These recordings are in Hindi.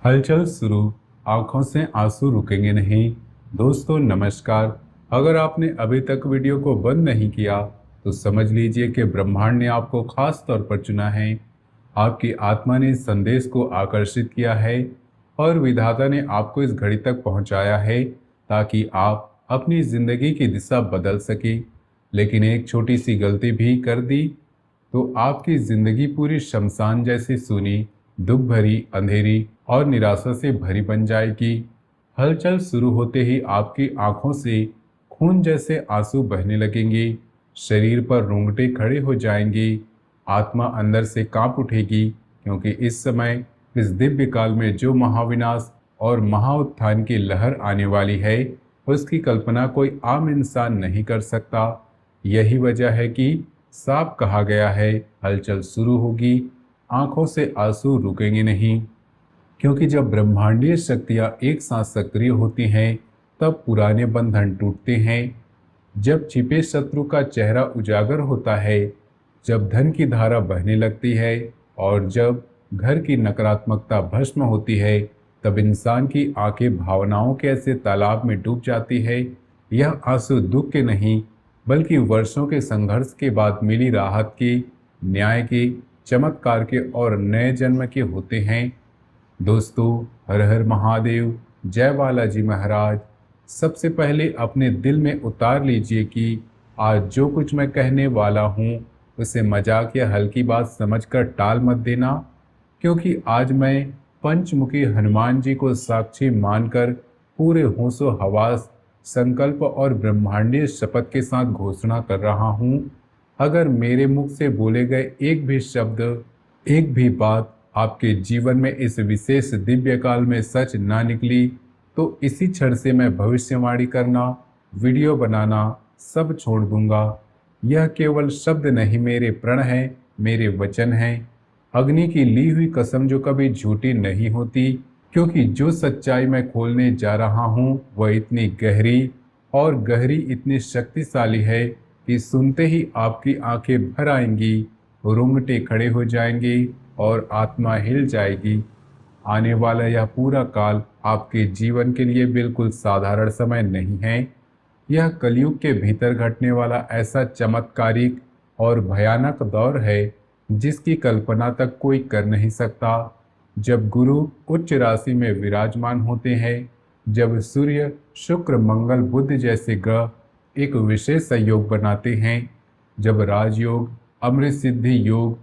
हलचल शुरू, आंखों से आंसू रुकेंगे नहीं। दोस्तों नमस्कार। अगर आपने अभी तक वीडियो को बंद नहीं किया तो समझ लीजिए कि ब्रह्मांड ने आपको खास तौर पर चुना है। आपकी आत्मा ने इस संदेश को आकर्षित किया है और विधाता ने आपको इस घड़ी तक पहुंचाया है ताकि आप अपनी जिंदगी की दिशा बदल सके। लेकिन एक छोटी सी गलती भी कर दी तो आपकी जिंदगी पूरी शमशान जैसी सूनी, दुख भरी, अंधेरी और निराशा से भरी बन जाएगी। हलचल शुरू होते ही आपकी आंखों से खून जैसे आंसू बहने लगेंगे, शरीर पर रोंगटे खड़े हो जाएंगे, आत्मा अंदर से कांप उठेगी, क्योंकि इस समय इस दिव्य काल में जो महाविनाश और महाउत्थान की लहर आने वाली है उसकी कल्पना कोई आम इंसान नहीं कर सकता। यही वजह है कि साफ कहा गया है, हलचल शुरू होगी, आंखों से आंसू रुकेंगे नहीं। क्योंकि जब ब्रह्मांडीय शक्तियां एक साथ सक्रिय होती हैं तब पुराने बंधन टूटते हैं, जब छिपे शत्रु का चेहरा उजागर होता है, जब धन की धारा बहने लगती है और जब घर की नकारात्मकता भस्म होती है, तब इंसान की आंखें भावनाओं के ऐसे तालाब में डूब जाती है। यह आंसू दुख के नहीं बल्कि वर्षों के संघर्ष के बाद मिली राहत के, न्याय के, चमत्कार के और नए जन्म के होते हैं। दोस्तों, हर हर महादेव, जय बालाजी महाराज। सबसे पहले अपने दिल में उतार लीजिए कि आज जो कुछ मैं कहने वाला हूँ उसे मजाक या हल्की बात समझकर टाल मत देना, क्योंकि आज मैं पंचमुखी हनुमान जी को साक्षी मानकर पूरे होशो हवास, संकल्प और ब्रह्मांडीय शपथ के साथ घोषणा कर रहा हूँ। अगर मेरे मुख से बोले गए एक भी शब्द, एक भी बात आपके जीवन में इस विशेष दिव्य काल में सच ना निकली तो इसी क्षण से मैं भविष्यवाणी करना, वीडियो बनाना सब छोड़ दूंगा। यह केवल शब्द नहीं, मेरे प्रण है, मेरे वचन हैं, अग्नि की ली हुई कसम जो कभी झूठी नहीं होती। क्योंकि जो सच्चाई मैं खोलने जा रहा हूँ वह इतनी गहरी और गहरी इतनी शक्तिशाली है कि सुनते ही आपकी आंखें भर आएंगी, रोंगटे खड़े हो जाएंगे और आत्मा हिल जाएगी। आने वाला यह पूरा काल आपके जीवन के लिए बिल्कुल साधारण समय नहीं है। यह कलयुग के भीतर घटने वाला ऐसा चमत्कारिक और भयानक दौर है जिसकी कल्पना तक कोई कर नहीं सकता। जब गुरु उच्च राशि में विराजमान होते हैं, जब सूर्य, शुक्र, मंगल, बुध जैसे ग्रह एक विशेष संयोग बनाते हैं, जब राजयोग, अमृत सिद्धि योग,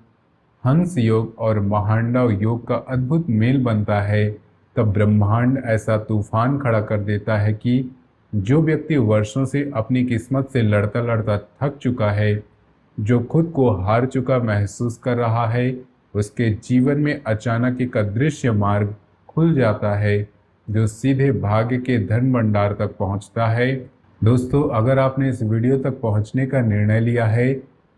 हंस योग और महांडव योग का अद्भुत मेल बनता है, तब ब्रह्मांड ऐसा तूफान खड़ा कर देता है कि जो व्यक्ति वर्षों से अपनी किस्मत से लड़ता लड़ता थक चुका है, जो खुद को हार चुका महसूस कर रहा है, उसके जीवन में अचानक एक अदृश्य मार्ग खुल जाता है जो सीधे भाग्य के धन भंडार तक पहुंचता है। दोस्तों, अगर आपने इस वीडियो तक पहुंचने का निर्णय लिया है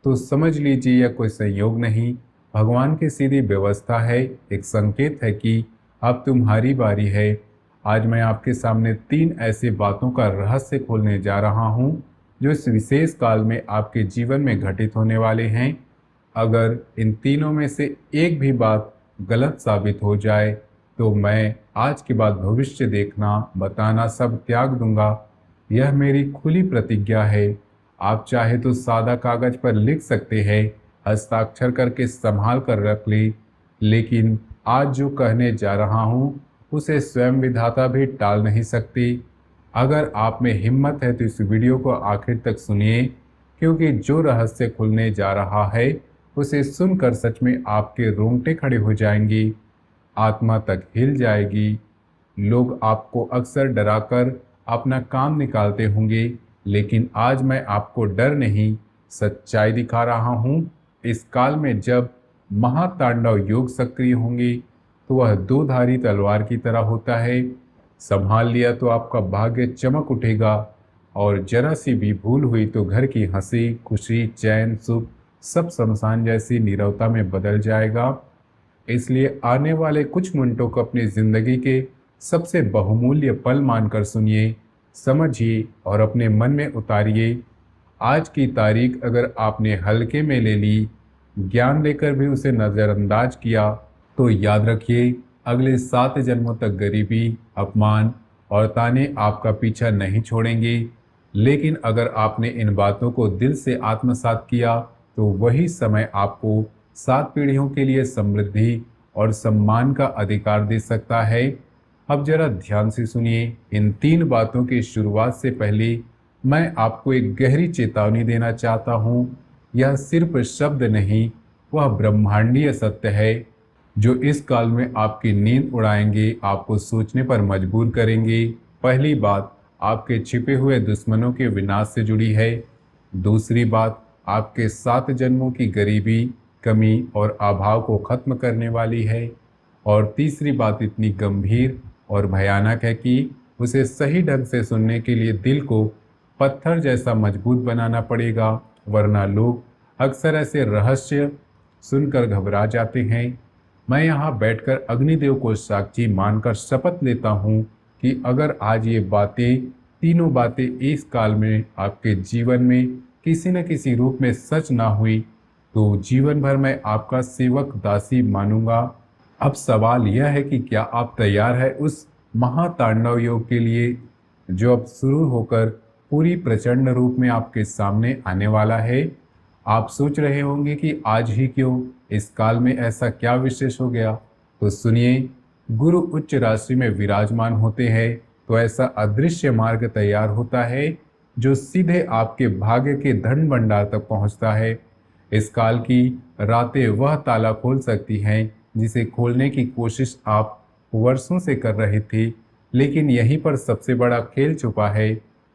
तो समझ लीजिए यह कोई संयोग नहीं, भगवान की सीधी व्यवस्था है। एक संकेत है कि अब तुम्हारी बारी है। आज मैं आपके सामने 3 ऐसी बातों का रहस्य खोलने जा रहा हूं जो इस विशेष काल में आपके जीवन में घटित होने वाले हैं। अगर इन तीनों में से एक भी बात गलत साबित हो जाए तो मैं आज के बाद भविष्य देखना, बताना सब त्याग दूंगा। यह मेरी खुली प्रतिज्ञा है। आप चाहे तो सादा कागज पर लिख सकते हैं, हस्ताक्षर करके संभाल कर रख ली, लेकिन आज जो कहने जा रहा हूँ उसे स्वयं विधाता भी टाल नहीं सकती। अगर आप में हिम्मत है तो इस वीडियो को आखिर तक सुनिए, क्योंकि जो रहस्य खुलने जा रहा है उसे सुनकर सच में आपके रोंगटे खड़े हो जाएंगी, आत्मा तक हिल जाएगी। लोग आपको अक्सर डराकर अपना काम निकालते होंगे, लेकिन आज मैं आपको डर नहीं, सच्चाई दिखा रहा हूँ। इस काल में जब महातांडव योग सक्रिय होंगे तो वह दो-धारी तलवार की तरह होता है। संभाल लिया तो आपका भाग्य चमक उठेगा और जरा सी भी भूल हुई तो घर की हंसी, खुशी, चैन, सुख सब शमशान जैसी नीरवता में बदल जाएगा। इसलिए आने वाले कुछ मिनटों को अपनी जिंदगी के सबसे बहुमूल्य पल मानकर सुनिए, समझिए और अपने मन में उतारिए। आज की तारीख अगर आपने हल्के में ले ली, ज्ञान लेकर भी उसे नज़रअंदाज किया, तो याद रखिए अगले 7 जन्मों तक गरीबी, अपमान और ताने आपका पीछा नहीं छोड़ेंगे। लेकिन अगर आपने इन बातों को दिल से आत्मसात किया, तो वही समय आपको 7 पीढ़ियों के लिए समृद्धि और सम्मान का अधिकार दे सकता है। अब जरा ध्यान से सुनिए, इन 3 बातों की शुरुआत से पहले मैं आपको एक गहरी चेतावनी देना चाहता हूँ। यह सिर्फ शब्द नहीं, वह ब्रह्मांडीय सत्य है जो इस काल में आपकी नींद उड़ाएंगे, आपको सोचने पर मजबूर करेंगे। पहली बात आपके छिपे हुए दुश्मनों के विनाश से जुड़ी है। दूसरी बात आपके 7 जन्मों की गरीबी, कमी और अभाव को खत्म करने वाली है। और तीसरी बात इतनी गंभीर और भयानक है कि उसे सही ढंग से सुनने के लिए दिल को पत्थर जैसा मजबूत बनाना पड़ेगा, वरना लोग अक्सर ऐसे रहस्य सुनकर घबरा जाते हैं। मैं यहाँ बैठकर अग्निदेव को साक्षी मानकर शपथ लेता हूँ कि अगर आज ये बातें, तीनों बातें इस काल में आपके जीवन में किसी न किसी रूप में सच ना हुई, तो जीवन भर मैं आपका सेवक दासी मानूंगा। अब सवाल यह है कि क्या आप तैयार है उस महातांडव योग के लिए जो अब शुरू होकर पूरी प्रचंड रूप में आपके सामने आने वाला है। आप सोच रहे होंगे कि आज ही क्यों, इस काल में ऐसा क्या विशेष हो गया। तो सुनिए, गुरु उच्च राशि में विराजमान होते हैं तो ऐसा अदृश्य मार्ग तैयार होता है जो सीधे आपके भाग्य के धन भंडार तक पहुंचता है। इस काल की रातें वह ताला खोल सकती हैं जिसे खोलने की कोशिश आप वर्षों से कर रहे थे, लेकिन यहीं पर सबसे बड़ा खेल छुपा है।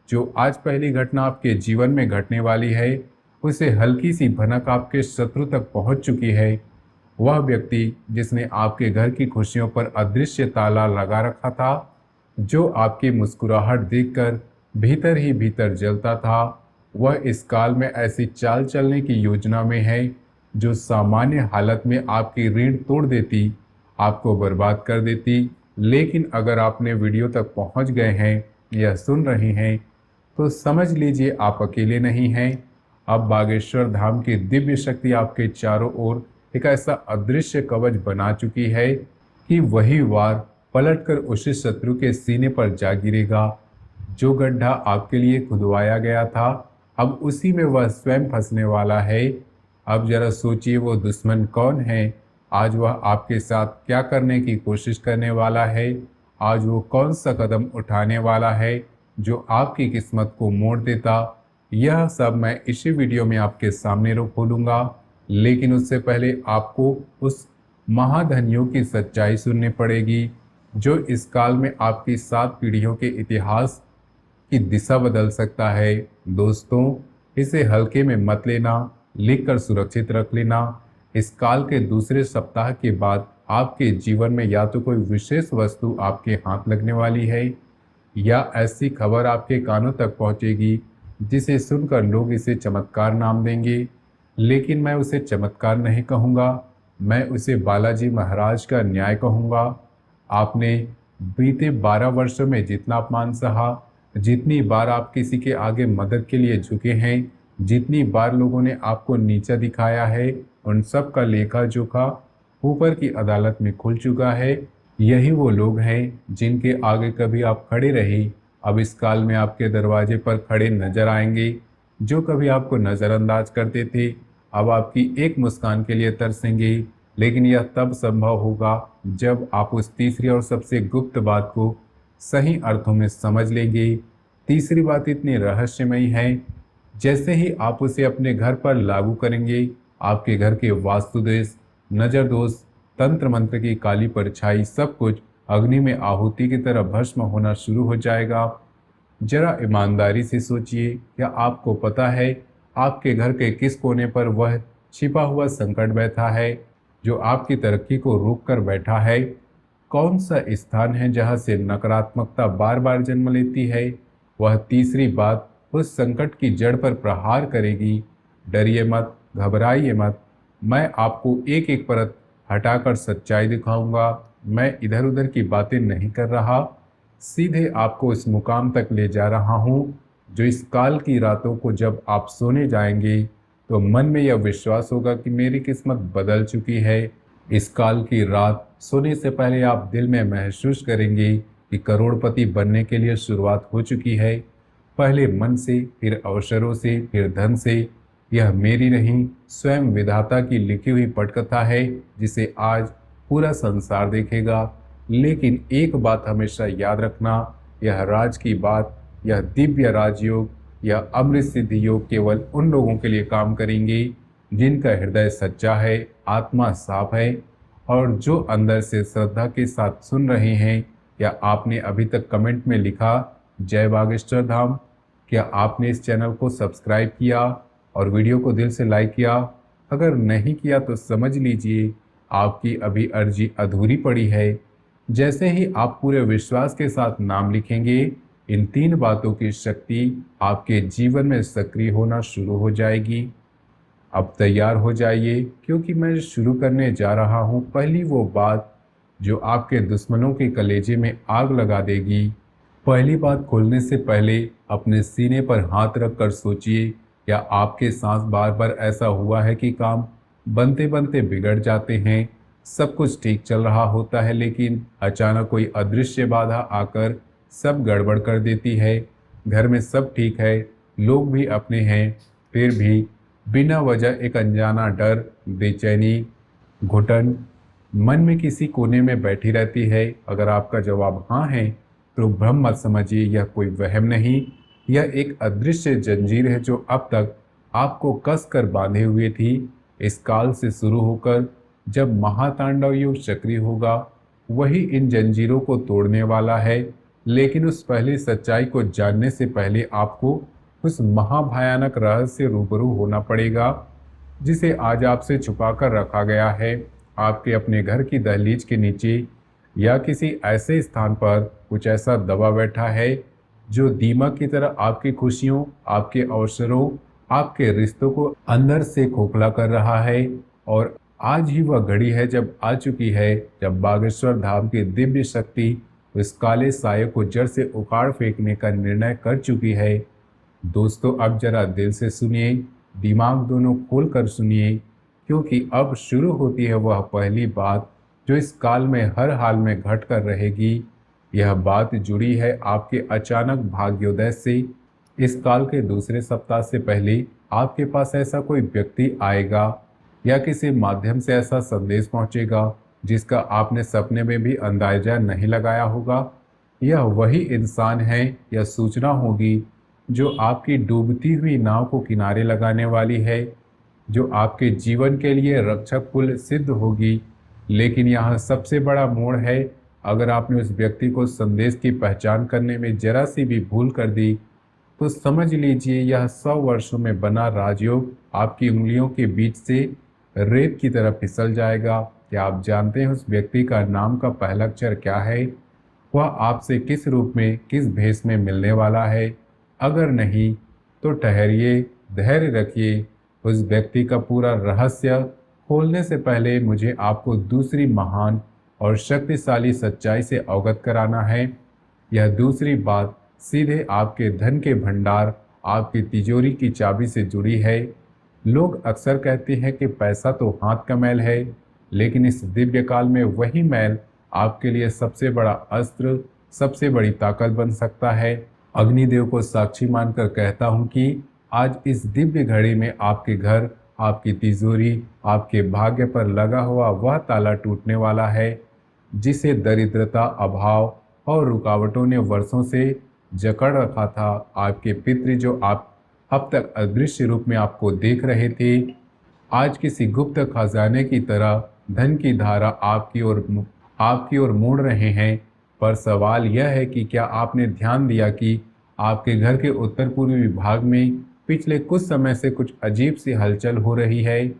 जो आज पहली घटना आपके जीवन में घटने वाली है, उसे हल्की सी भनक आपके शत्रु तक पहुंच चुकी है। वह व्यक्ति जिसने आपके घर की खुशियों पर अदृश्य ताला लगा रखा था, जो आपकी मुस्कुराहट देखकर भीतर ही भीतर जलता था, वह इस काल में ऐसी चाल चलने की योजना में है जो सामान्य हालत में आपकी रीढ़ तोड़ देती, आपको बर्बाद कर देती। लेकिन अगर आपने वीडियो तक पहुंच गए हैं या सुन रहे हैं, तो समझ लीजिए आप अकेले नहीं हैं। अब बागेश्वर धाम की दिव्य शक्ति आपके चारों ओर एक ऐसा अदृश्य कवच बना चुकी है कि वही वार पलटकर उसी शत्रु के सीने पर जा गिरेगा। जो गड्ढा आपके लिए खुदवाया गया था, अब उसी में वह स्वयं फंसने वाला है। अब जरा सोचिए, वो दुश्मन कौन है, आज वह आपके साथ क्या करने की कोशिश करने वाला है, आज वो कौन सा कदम उठाने वाला है जो आपकी किस्मत को मोड़ देता। यह सब मैं इसी वीडियो में आपके सामने खोलूंगा। लेकिन उससे पहले आपको उस महाधनियों की सच्चाई सुननी पड़ेगी जो इस काल में आपकी 7 पीढ़ियों के इतिहास की दिशा बदल सकता है। दोस्तों, इसे हल्के में मत लेना, लिखकर सुरक्षित रख लेना। इस काल के दूसरे सप्ताह के बाद आपके जीवन में या तो कोई विशेष वस्तु आपके हाथ लगने वाली है, या ऐसी खबर आपके कानों तक पहुंचेगी जिसे सुनकर लोग इसे चमत्कार नाम देंगे। लेकिन मैं उसे चमत्कार नहीं कहूँगा, मैं उसे बालाजी महाराज का न्याय कहूँगा। आपने बीते 12 वर्षों में जितना अपमान सहा, जितनी बार आप किसी के आगे मदद के लिए झुके हैं, जितनी बार लोगों ने आपको नीचा दिखाया है, उन सब का लेखा जोखा ऊपर की अदालत में खुल चुका है। यही वो लोग हैं जिनके आगे कभी आप खड़े रहे, अब इस काल में आपके दरवाजे पर खड़े नजर आएंगे। जो कभी आपको नज़रअंदाज करते थे, अब आपकी एक मुस्कान के लिए तरसेंगे। लेकिन यह तब संभव होगा जब आप उस तीसरी और सबसे गुप्त बात को सही अर्थों में समझ लेंगे। तीसरी बात इतनी रहस्यमयी है, जैसे ही आप उसे अपने घर पर लागू करेंगे, आपके घर के वास्तु दोष, नजर दोष, तंत्र मंत्र की काली परछाई, सब कुछ अग्नि में आहुति की तरह भस्म होना शुरू हो जाएगा। जरा ईमानदारी से सोचिए, क्या आपको पता है आपके घर के किस कोने पर वह छिपा हुआ संकट बैठा है जो आपकी तरक्की को रोक कर बैठा है? कौन सा स्थान है जहां से नकारात्मकता बार बार जन्म लेती है? वह तीसरी बात उस संकट की जड़ पर प्रहार करेगी। डरिए मत, घबराइए मत, मैं आपको एक एक परत हटाकर सच्चाई दिखाऊंगा। मैं इधर उधर की बातें नहीं कर रहा, सीधे आपको इस मुकाम तक ले जा रहा हूँ जो इस काल की रातों को जब आप सोने जाएंगे तो मन में यह विश्वास होगा कि मेरी किस्मत बदल चुकी है, इस काल की रात सोने से पहले आप दिल में महसूस करेंगे कि करोड़पति बनने के लिए शुरुआत हो चुकी है। पहले मन से, फिर अवसरों से, फिर धन से। यह मेरी नहीं, स्वयं विधाता की लिखी हुई पटकथा है, जिसे आज पूरा संसार देखेगा। लेकिन एक बात हमेशा याद रखना, यह राज की बात, यह दिव्य राजयोग, यह अमृत सिद्धि योग केवल उन लोगों के लिए काम करेंगे जिनका हृदय सच्चा है, आत्मा साफ है, और जो अंदर से श्रद्धा के साथ सुन रहे हैं। क्या आपने अभी तक कमेंट में लिखा जय बागेश्वर धाम? क्या आपने इस चैनल को सब्सक्राइब किया और वीडियो को दिल से लाइक किया? अगर नहीं किया तो समझ लीजिए आपकी अभी अर्जी अधूरी पड़ी है। जैसे ही आप पूरे विश्वास के साथ नाम लिखेंगे, इन 3 बातों की शक्ति आपके जीवन में सक्रिय होना शुरू हो जाएगी। अब तैयार हो जाइए, क्योंकि मैं शुरू करने जा रहा हूँ पहली वो बात जो आपके दुश्मनों के कलेजे में आग लगा देगी। पहली बात खोलने से पहले अपने सीने पर हाथ रखकर सोचिए, क्या आपके साथ बार बार ऐसा हुआ है कि काम बनते बनते बिगड़ जाते हैं? सब कुछ ठीक चल रहा होता है, लेकिन अचानक कोई अदृश्य बाधा आकर सब गड़बड़ कर देती है। घर में सब ठीक है, लोग भी अपने हैं, फिर भी बिना वजह एक अनजाना डर, बेचैनी, घुटन मन में किसी कोने में बैठी रहती है। अगर आपका जवाब हाँ है, तो भ्रम मत समझिए, यह कोई वहम नहीं, यह एक अदृश्य जंजीर है जो अब तक आपको कस कर बांधे हुए थी। इस काल से शुरू होकर जब महातांडव योग सक्रिय होगा, वही इन जंजीरों को तोड़ने वाला है। लेकिन उस पहली सच्चाई को जानने से पहले आपको उस महाभयानक रहस्य से रूबरू होना पड़ेगा, जिसे आज आपसे छुपाकर रखा गया है। आपके अपने घर की दहलीज के नीचे या किसी ऐसे स्थान पर कुछ ऐसा दबा बैठा है जो दीमक की तरह आपकी खुशियों, आपके अवसरों, आपके रिश्तों को अंदर से खोखला कर रहा है। और आज ही वह घड़ी है जब आ चुकी है, जब बागेश्वर धाम की दिव्य शक्ति उस काले साये को जड़ से उखाड़ फेंकने का निर्णय कर चुकी है। दोस्तों, अब जरा दिल से सुनिए, दिमाग दोनों खोल कर सुनिए, क्योंकि अब शुरू होती है वह पहली बात जो इस काल में हर हाल में घट कर रहेगी। यह बात जुड़ी है आपके अचानक भाग्योदय से। इस काल के दूसरे सप्ताह से पहले आपके पास ऐसा कोई व्यक्ति आएगा या किसी माध्यम से ऐसा संदेश पहुंचेगा जिसका आपने सपने में भी अंदाजा नहीं लगाया होगा। यह वही इंसान है या सूचना होगी जो आपकी डूबती हुई नाव को किनारे लगाने वाली है, जो आपके जीवन के लिए रक्षक पुल सिद्ध होगी। लेकिन यहाँ सबसे बड़ा मोड़ है, अगर आपने उस व्यक्ति को संदेश की पहचान करने में जरा सी भी भूल कर दी, तो समझ लीजिए यह 100 वर्षों में बना राजयोग आपकी उंगलियों के बीच से रेत की तरह फिसल जाएगा। क्या आप जानते हैं उस व्यक्ति का नाम का पहला अक्षर क्या है? वह आपसे किस रूप में, किस भेष में मिलने वाला है? अगर नहीं तो ठहरिए, धैर्य रखिए। उस व्यक्ति का पूरा रहस्य खोलने से पहले मुझे आपको दूसरी महान और शक्तिशाली सच्चाई से अवगत कराना है। यह दूसरी बात सीधे आपके धन के भंडार, आपकी तिजोरी की चाबी से जुड़ी है। लोग अक्सर कहते हैं कि पैसा तो हाथ का मैल है, लेकिन इस दिव्य काल में वही मैल आपके लिए सबसे बड़ा अस्त्र, सबसे बड़ी ताकत बन सकता है। अग्निदेव को साक्षी मानकर कहता हूं कि आज इस दिव्य घड़ी में आपके घर, आपकी तिजोरी, आपके भाग्य पर लगा हुआ वह ताला टूटने वाला है जिसे दरिद्रता, अभाव और रुकावटों ने वर्षों से जकड़ रखा था। आपके पितृ जो आप अब तक अदृश्य रूप में आपको देख रहे थे, आज किसी गुप्त खजाने की तरह धन की धारा आपकी ओर मोड़ रहे हैं। पर सवाल यह है कि क्या आपने ध्यान दिया कि आपके घर के उत्तर पूर्वी भाग में पिछले कुछ समय से कुछ अजीब सी हलचल हो रही है?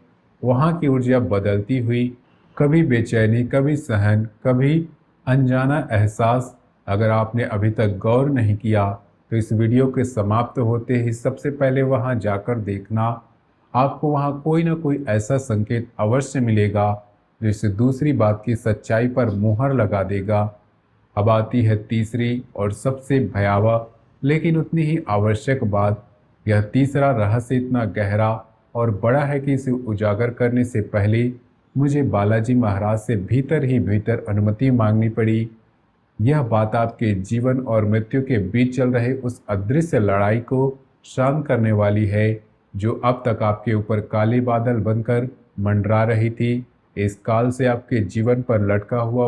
वहाँ की ऊर्जा बदलती हुई, कभी बेचैनी, कभी सहन, कभी अनजाना एहसास। अगर आपने अभी तक गौर नहीं किया तो इस वीडियो के समाप्त होते ही सबसे पहले वहाँ जाकर देखना। आपको वहाँ कोई ना कोई ऐसा संकेत अवश्य मिलेगा जो इस दूसरी बात की सच्चाई पर मुहर लगा देगा। अब आती है तीसरी और सबसे भयावह लेकिन उतनी ही आवश्यक बात। यह तीसरा रहस्य इतना गहरा और बड़ा है कि इसे उजागर करने से पहले मुझे बालाजी महाराज से भीतर ही भीतर अनुमति मांगनी पड़ी। यह बात आपके जीवन और मृत्यु के बीच चल रहे उस अदृश्य लड़ाई को शांत करने वाली है, जो अब तक आपके ऊपर काले बादल बनकर मंडरा रही थी। इस काल से आपके जीवन पर लटका हुआ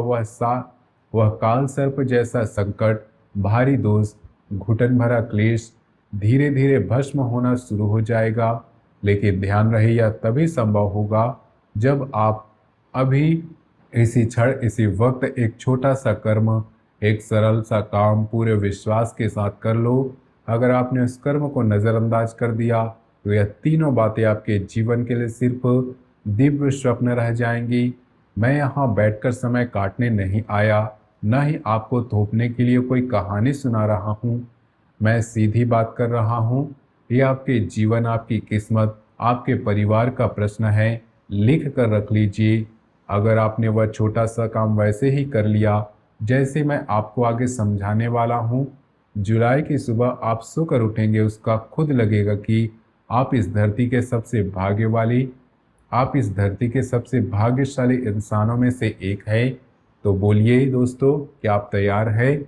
वह काल सर्प जैसा संकट, भारी दोष, घुटन भरा क्लेश धीरे धीरे भस्म होना शुरू हो जाएगा। लेकिन ध्यान रहे, यह तभी संभव होगा जब आप अभी इसी क्षण इसी वक्त एक छोटा सा कर्म, एक सरल सा काम पूरे विश्वास के साथ कर लो। अगर आपने उस कर्म को नज़रअंदाज कर दिया तो यह तीनों बातें आपके जीवन के लिए सिर्फ दिव्य स्वप्न रह जाएंगी। मैं यहाँ बैठकर समय काटने नहीं आया, न ही आपको थोपने के लिए कोई कहानी सुना रहा हूँ। मैं सीधी बात कर रहा हूँ। ये आपके जीवन, आपकी किस्मत, आपके परिवार का प्रश्न है। लिख कर रख लीजिए। अगर आपने वह छोटा सा काम वैसे ही कर लिया जैसे मैं आपको आगे समझाने वाला हूँ, जुलाई की सुबह आप सोकर उठेंगे, उसका खुद लगेगा कि आप इस धरती के सबसे भाग्यशाली इंसानों में से एक है। तो बोलिए दोस्तों, क्या आप तैयार है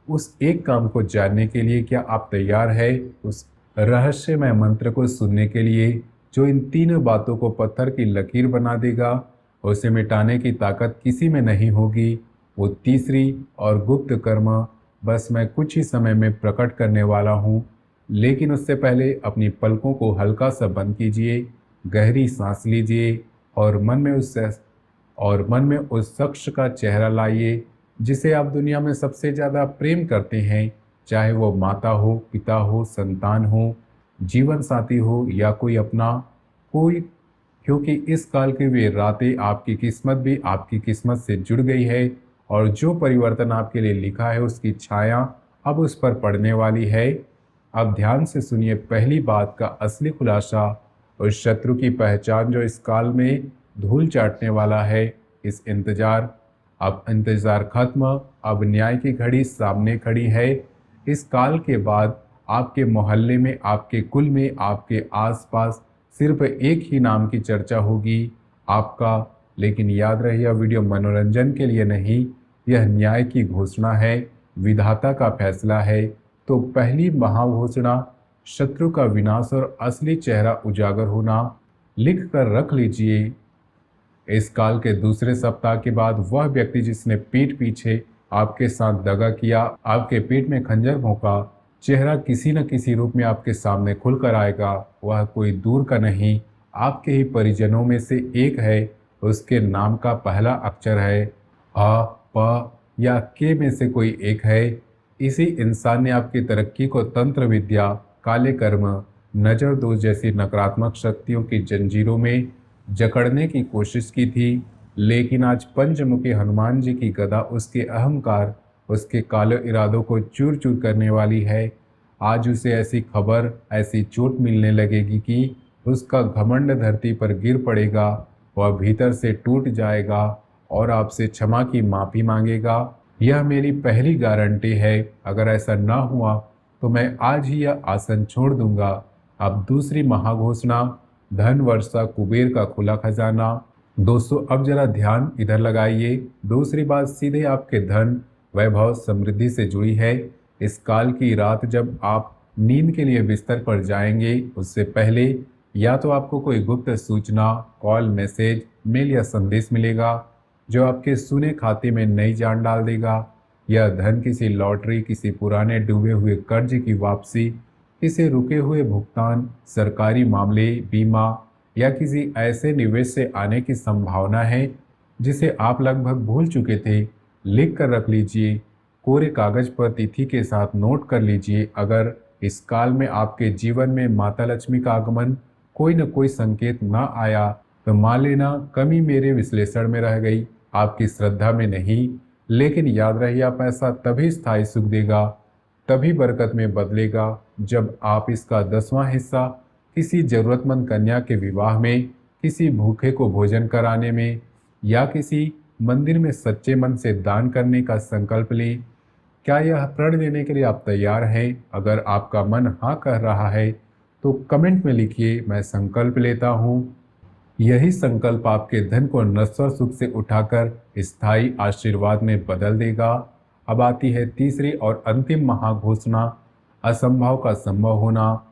उस एक काम को जानने के लिए? क्या आप तैयार है उस रहस्यमय मंत्र को सुनने के लिए जो इन तीनों बातों को पत्थर की लकीर बना देगा? उसे मिटाने की ताकत किसी में नहीं होगी। वो तीसरी और गुप्त कर्म बस मैं कुछ ही समय में प्रकट करने वाला हूँ। लेकिन उससे पहले अपनी पलकों को हल्का सा बंद कीजिए, गहरी सांस लीजिए और मन में उस शख्स का चेहरा लाइए जिसे आप दुनिया में सबसे ज़्यादा प्रेम करते हैं, चाहे वो माता हो, पिता हो, संतान हो, जीवन साथी हो या कोई अपना कोई, क्योंकि इस काल की वे रातें आपकी किस्मत भी आपकी किस्मत से जुड़ गई है और जो परिवर्तन आपके लिए लिखा है उसकी छाया अब उस पर पड़ने वाली है। अब ध्यान से सुनिए पहली बात का असली खुलासा, उस शत्रु की पहचान जो इस काल में धूल चाटने वाला है। अब इंतजार खत्म, अब न्याय की घड़ी सामने खड़ी है। इस काल के बाद आपके मोहल्ले में, आपके कुल में, आपके आसपास सिर्फ एक ही नाम की चर्चा होगी, आपका। लेकिन याद रहे, यह वीडियो मनोरंजन के लिए नहीं, यह न्याय की घोषणा है, विधाता का फैसला है। तो पहली महाघोषणा, शत्रु का विनाश और असली चेहरा उजागर होना। लिख कर रख लीजिए। इस काल के दूसरे सप्ताह के बाद वह व्यक्ति जिसने पीठ पीछे आपके साथ दगा किया, आपके पेट में खंजर भोंका, चेहरा किसी न किसी रूप में आपके सामने खुलकर आएगा। वह कोई दूर का नहीं, आपके ही परिजनों में से एक है। उसके नाम का पहला अक्षर है अ, प या के में से कोई एक है। इसी इंसान ने आपकी तरक्की को तंत्र विद्या, काले कर्म, नजर दोष जैसी नकारात्मक शक्तियों की जंजीरों में जकड़ने की कोशिश की थी। लेकिन आज पंचमुखी हनुमान जी की गदा उसके अहंकार, उसके काले इरादों को चूर चूर करने वाली है। आज उसे ऐसी खबर, ऐसी चोट मिलने लगेगी कि उसका घमंड धरती पर गिर पड़ेगा। वह भीतर से टूट जाएगा और आपसे क्षमा की माफ़ी मांगेगा। यह मेरी पहली गारंटी है। अगर ऐसा ना हुआ तो मैं आज ही यह आसन छोड़ दूंगा। अब दूसरी महाघोषणा, धन वर्षा, कुबेर का खुला खजाना। दोस्तों, अब जरा ध्यान इधर लगाइए। दूसरी बात सीधे आपके धन, वैभव, समृद्धि से जुड़ी है। इस काल की रात जब आप नींद के लिए बिस्तर पर जाएंगे, उससे पहले या तो आपको कोई गुप्त सूचना, कॉल, मैसेज, मेल या संदेश मिलेगा जो आपके सुने खाते में नई जान डाल देगा। यह धन किसी लॉटरी, किसी पुराने डूबे हुए कर्ज की वापसी, किसी रुके हुए भुगतान, सरकारी मामले, बीमा या किसी ऐसे निवेश से आने की संभावना है जिसे आप लगभग भूल चुके थे। लिख कर रख लीजिए, कोरे कागज पर तिथि के साथ नोट कर लीजिए। अगर इस काल में आपके जीवन में माता लक्ष्मी का आगमन कोई न कोई संकेत ना आया तो मान लेना कमी मेरे विश्लेषण में रह गई, आपकी श्रद्धा में नहीं। लेकिन याद रहिए, आप ऐसा तभी स्थायी सुख देगा, तभी बरकत में बदलेगा जब आप इसका 10वां हिस्सा किसी जरूरतमंद कन्या के विवाह में, किसी भूखे को भोजन कराने में या किसी मंदिर में सच्चे मन से दान करने का संकल्प लें। क्या यह प्रण लेने के लिए आप तैयार हैं? अगर आपका मन हाँ कह रहा है तो कमेंट में लिखिए, मैं संकल्प लेता हूँ। यही संकल्प आपके धन को नश्वर सुख से उठाकर स्थायी आशीर्वाद में बदल देगा। अब आती है तीसरी और अंतिम महाघोषणा, असंभव का संभव होना।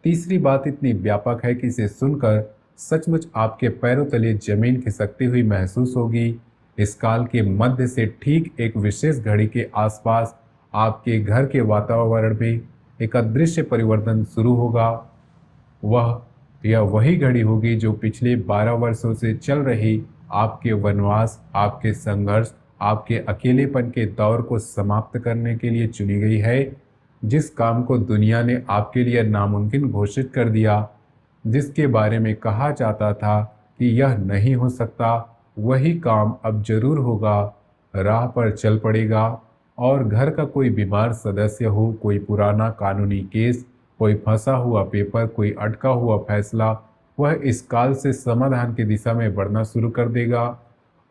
तीसरी बात इतनी व्यापक है कि इसे सुनकर सचमुच आपके पैरों तले जमीन खिसकती हुई महसूस होगी। इस काल के मध्य से ठीक एक विशेष घड़ी के आसपास आपके घर के वातावरण में एक अदृश्य परिवर्तन शुरू होगा। वह यह वही घड़ी होगी जो पिछले 12 वर्षों से चल रही आपके वनवास, आपके संघर्ष, आपके अकेलेपन के दौर को समाप्त करने के लिए चुनी गई है। जिस काम को दुनिया ने आपके लिए नामुमकिन घोषित कर दिया, जिसके बारे में कहा जाता था कि यह नहीं हो सकता, वही काम अब जरूर होगा। राह पर चल पड़ेगा और घर का कोई बीमार सदस्य हो, कोई पुराना कानूनी केस, कोई फंसा हुआ पेपर, कोई अटका हुआ फैसला, वह इस काल से समाधान की दिशा में बढ़ना शुरू कर देगा।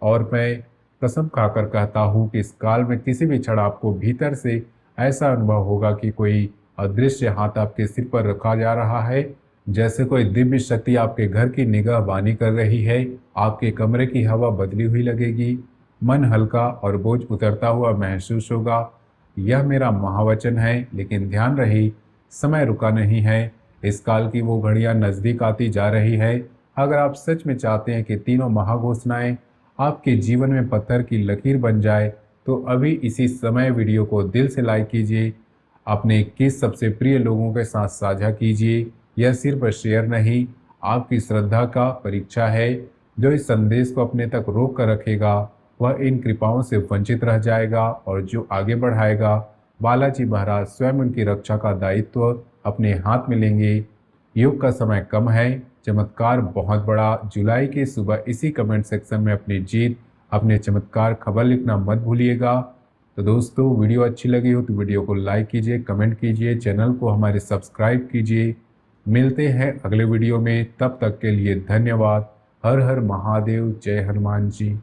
और मैं कसम खाकर कहता हूँ कि इस काल में किसी भी क्षण आपको भीतर से ऐसा अनुभव होगा कि कोई अदृश्य हाथ आपके सिर पर रखा जा रहा है, जैसे कोई दिव्य शक्ति आपके घर की निगाहबानी कर रही है। आपके कमरे की हवा बदली हुई लगेगी, मन हल्का और बोझ उतरता हुआ महसूस होगा। यह मेरा महावचन है, लेकिन ध्यान रहे, समय रुका नहीं है। इस काल की वो घड़ियां नजदीक आती जा रही है। अगर आप सच में चाहते हैं कि तीनों महाघोषणाएं आपके जीवन में पत्थर की लकीर बन जाए, तो अभी इसी समय वीडियो को दिल से लाइक कीजिए, अपने 21 सबसे प्रिय लोगों के साथ साझा कीजिए। यह सिर्फ शेयर नहीं, आपकी श्रद्धा का परीक्षा है। जो इस संदेश को अपने तक रोक कर रखेगा, वह इन कृपाओं से वंचित रह जाएगा, और जो आगे बढ़ाएगा, बालाजी महाराज स्वयं उनकी रक्षा का दायित्व अपने हाथ में लेंगे। योग का समय कम है, चमत्कार बहुत बड़ा। जुलाई की सुबह इसी कमेंट सेक्शन में अपनी जीत, अपने चमत्कार खबर लिखना मत भूलिएगा। तो दोस्तों, वीडियो अच्छी लगी हो तो वीडियो को लाइक कीजिए, कमेंट कीजिए, चैनल को हमारे सब्सक्राइब कीजिए। मिलते हैं अगले वीडियो में, तब तक के लिए धन्यवाद। हर हर महादेव, जय हनुमान जी।